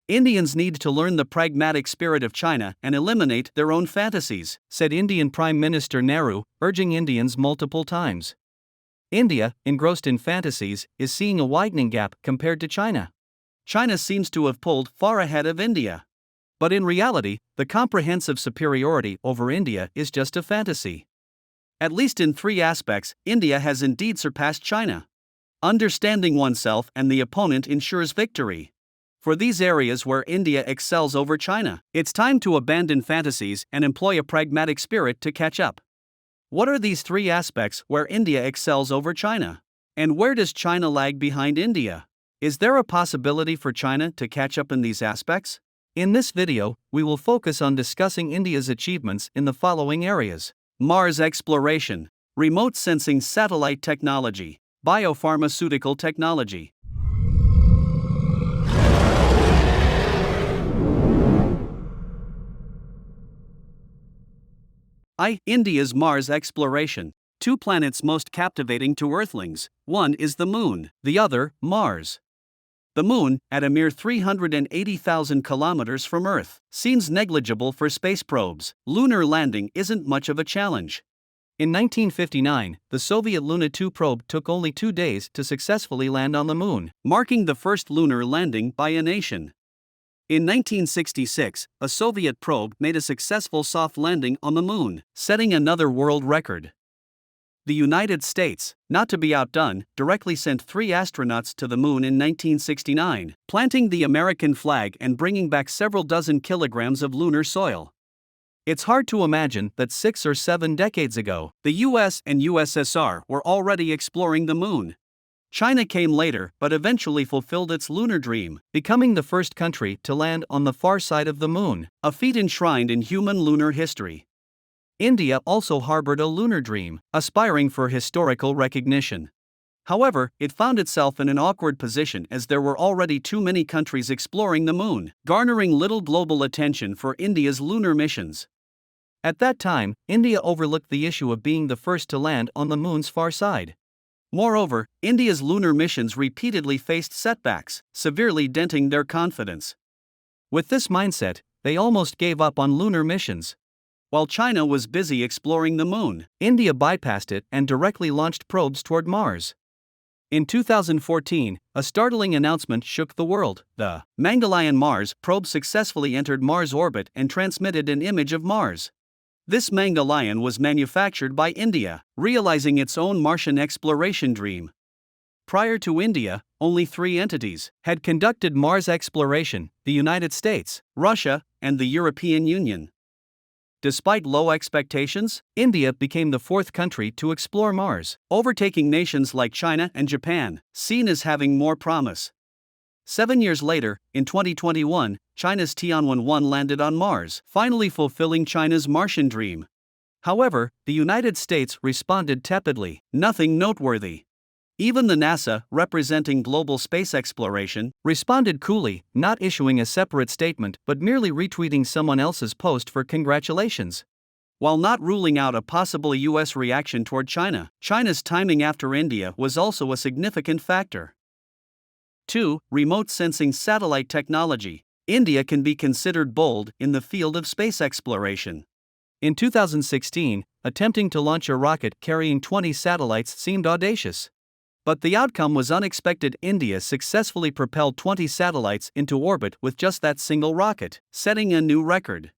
Indians need to learn the pragmatic spirit of China and eliminate their own fantasies, said Indian Prime Minister Nehru, urging Indians multiple times. India, engrossed in fantasies, is seeing a widening gap compared to China. China seems to have pulled far ahead of India. But in reality, the comprehensive superiority over India is just a fantasy. At least in 3 aspects, India has indeed surpassed China. Understanding oneself and the opponent ensures victory. For these areas where India excels over China, it's time to abandon fantasies and employ a pragmatic spirit to catch up. What are these 3 aspects where India excels over China? And where does China lag behind India? Is there a possibility for China to catch up in these aspects? In this video, we will focus on discussing India's achievements in the following areas: Mars exploration, remote sensing satellite technology, biopharmaceutical technology. India's Mars exploration. 2 planets most captivating to Earthlings. One is the Moon, the other, Mars. The Moon, at a mere 380,000 kilometers from Earth, seems negligible for space probes. Lunar landing isn't much of a challenge. In 1959, the Soviet Luna 2 probe took only 2 days to successfully land on the Moon, marking the first lunar landing by a nation. In 1966, a Soviet probe made a successful soft landing on the Moon, setting another world record. The United States, not to be outdone, directly sent 3 astronauts to the Moon in 1969, planting the American flag and bringing back several dozen kilograms of lunar soil. It's hard to imagine that 6 or 7 decades ago, the US and USSR were already exploring the Moon. China came later but eventually fulfilled its lunar dream, becoming the first country to land on the far side of the Moon, a feat enshrined in human lunar history. India also harbored a lunar dream, aspiring for historical recognition. However, it found itself in an awkward position as there were already too many countries exploring the Moon, garnering little global attention for India's lunar missions. At that time, India overlooked the issue of being the first to land on the Moon's far side. Moreover, India's lunar missions repeatedly faced setbacks, severely denting their confidence. With this mindset, they almost gave up on lunar missions. While China was busy exploring the Moon, India bypassed it and directly launched probes toward Mars. In 2014, a startling announcement shook the world. The Mangalyaan Mars probe successfully entered Mars orbit and transmitted an image of Mars. This Mangalyaan was manufactured by India, realizing its own Martian exploration dream. Prior to India, only 3 entities had conducted Mars exploration: the United States, Russia, and the European Union. Despite low expectations, India became the 4th country to explore Mars, overtaking nations like China and Japan, seen as having more promise. 7 years later, in 2021, China's Tianwen-1 landed on Mars, finally fulfilling China's Martian dream. However, the United States responded tepidly, nothing noteworthy. Even the NASA, representing global space exploration, responded coolly, not issuing a separate statement but merely retweeting someone else's post for congratulations. While not ruling out a possible US reaction toward China, China's timing after India was also a significant factor. 2. Remote sensing satellite technology. India can be considered bold in the field of space exploration. In 2016, attempting to launch a rocket carrying 20 satellites seemed audacious. But the outcome was unexpected. India successfully propelled 20 satellites into orbit with just that single rocket, setting a new record.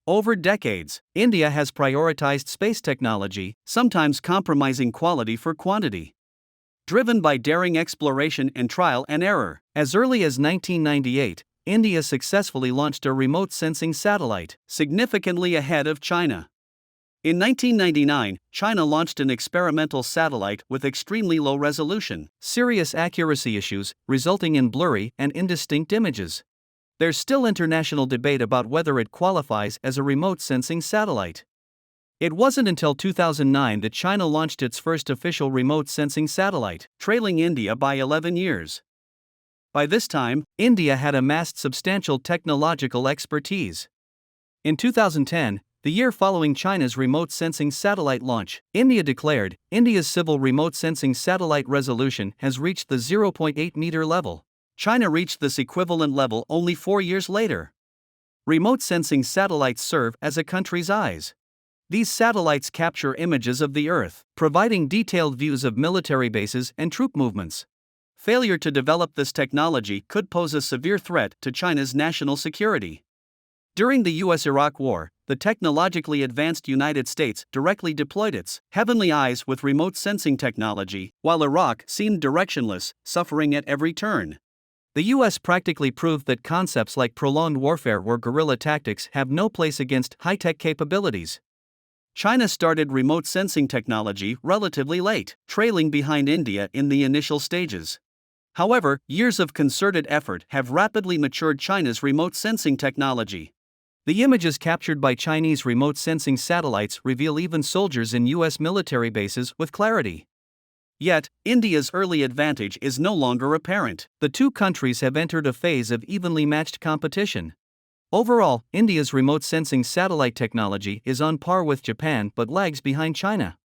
Over decades, India has prioritized space technology, sometimes compromising quality for quantity. Driven by daring exploration and trial and error, as early as 1998, India successfully launched a remote sensing satellite, significantly ahead of China. In 1999, China launched an experimental satellite with extremely low resolution, serious accuracy issues, resulting in blurry and indistinct images. There's still international debate about whether it qualifies as a remote sensing satellite. It wasn't until 2009 that China launched its first official remote sensing satellite, trailing India by 11 years. By this time, India had amassed substantial technological expertise. In 2010, the year following China's remote sensing satellite launch, India declared, India's civil remote sensing satellite resolution has reached the 0.8 meter level. China reached this equivalent level only 4 years later. Remote sensing satellites serve as a country's eyes. These satellites capture images of the Earth, providing detailed views of military bases and troop movements. Failure to develop this technology could pose a severe threat to China's national security. During the US-Iraq War, the technologically advanced United States directly deployed its heavenly eyes with remote sensing technology, while Iraq seemed directionless, suffering at every turn. The US practically proved that concepts like prolonged warfare or guerrilla tactics have no place against high-tech capabilities. China started remote sensing technology relatively late, trailing behind India in the initial stages. However, years of concerted effort have rapidly matured China's remote sensing technology. The images captured by Chinese remote sensing satellites reveal even soldiers in US military bases with clarity. Yet, India's early advantage is no longer apparent. The two countries have entered a phase of evenly matched competition. Overall, India's remote sensing satellite technology is on par with Japan but lags behind China.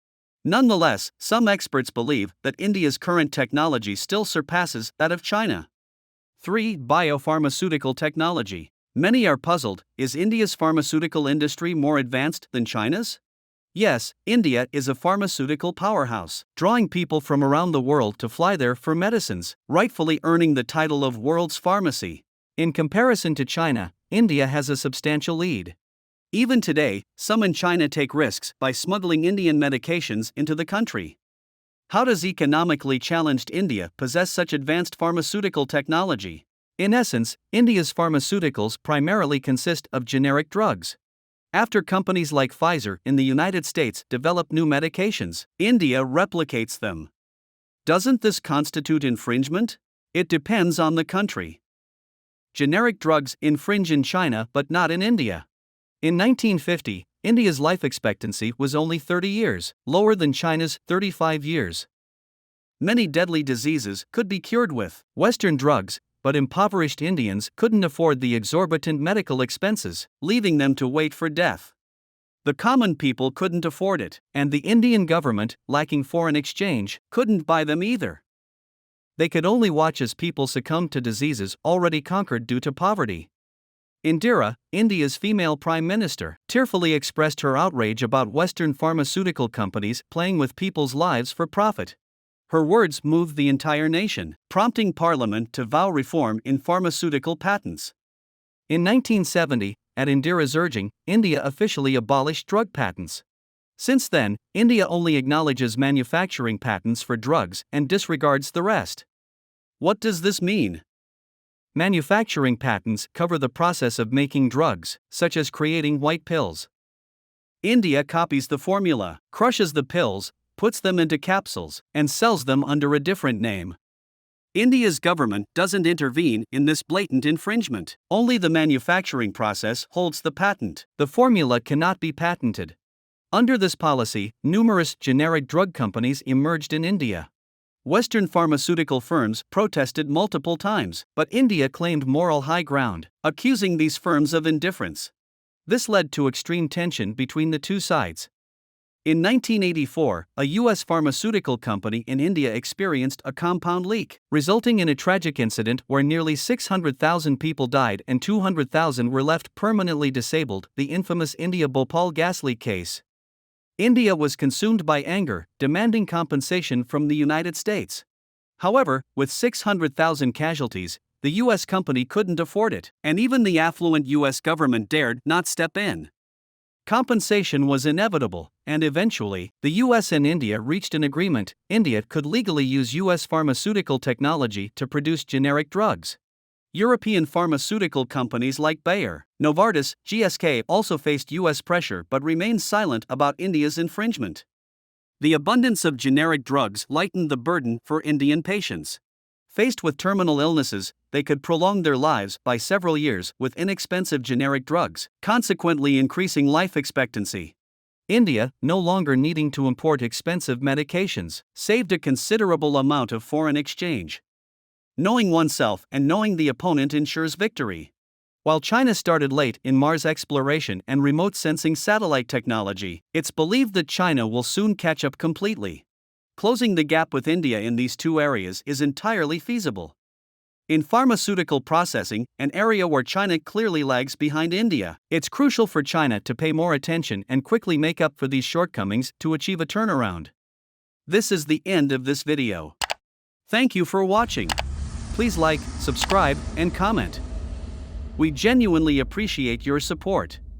Nonetheless, some experts believe that India's current technology still surpasses that of China. 3. Biopharmaceutical technology. Many are puzzled, is India's pharmaceutical industry more advanced than China's? Yes, India is a pharmaceutical powerhouse, drawing people from around the world to fly there for medicines, rightfully earning the title of world's pharmacy. In comparison to China, India has a substantial lead. Even today, some in China take risks by smuggling Indian medications into the country. How does economically challenged India possess such advanced pharmaceutical technology? In essence, India's pharmaceuticals primarily consist of generic drugs. After companies like Pfizer in the United States develop new medications, India replicates them. Doesn't this constitute infringement? It depends on the country. Generic drugs infringe in China but not in India. In 1950, India's life expectancy was only 30 years, lower than China's 35 years. Many deadly diseases could be cured with Western drugs, but impoverished Indians couldn't afford the exorbitant medical expenses, leaving them to wait for death. The common people couldn't afford it, and the Indian government, lacking foreign exchange, couldn't buy them either. They could only watch as people succumbed to diseases already conquered due to poverty. Indira, India's female prime minister, tearfully expressed her outrage about Western pharmaceutical companies playing with people's lives for profit. Her words moved the entire nation, prompting Parliament to vow reform in pharmaceutical patents. In 1970, at Indira's urging, India officially abolished drug patents. Since then, India only acknowledges manufacturing patents for drugs and disregards the rest. What does this mean? Manufacturing patents cover the process of making drugs, such as creating white pills. India copies the formula, crushes the pills, puts them into capsules, and sells them under a different name. India's government doesn't intervene in this blatant infringement. Only the manufacturing process holds the patent. The formula cannot be patented. Under this policy, numerous generic drug companies emerged in India. Western pharmaceutical firms protested multiple times, but India claimed moral high ground, accusing these firms of indifference. This led to extreme tension between the two sides. In 1984, a U.S. pharmaceutical company in India experienced a compound leak, resulting in a tragic incident where nearly 600,000 people died and 200,000 were left permanently disabled, the infamous India Bhopal gas leak case. India was consumed by anger, demanding compensation from the United States. However, with 600,000 casualties, the U.S. company couldn't afford it, and even the affluent U.S. government dared not step in. Compensation was inevitable, and eventually, the US and India reached an agreement. India could legally use US pharmaceutical technology to produce generic drugs. European pharmaceutical companies like Bayer, Novartis, GSK also faced US pressure but remained silent about India's infringement. The abundance of generic drugs lightened the burden for Indian patients. Faced with terminal illnesses, they could prolong their lives by several years with inexpensive generic drugs, consequently increasing life expectancy. India, no longer needing to import expensive medications, saved a considerable amount of foreign exchange. Knowing oneself and knowing the opponent ensures victory. While China started late in Mars exploration and remote sensing satellite technology, it's believed that China will soon catch up completely. Closing the gap with India in these two areas is entirely feasible. In pharmaceutical processing, an area where China clearly lags behind India, it's crucial for China to pay more attention and quickly make up for these shortcomings to achieve a turnaround. This is the end of this video. Thank you for watching. Please like, subscribe, and comment. We genuinely appreciate your support.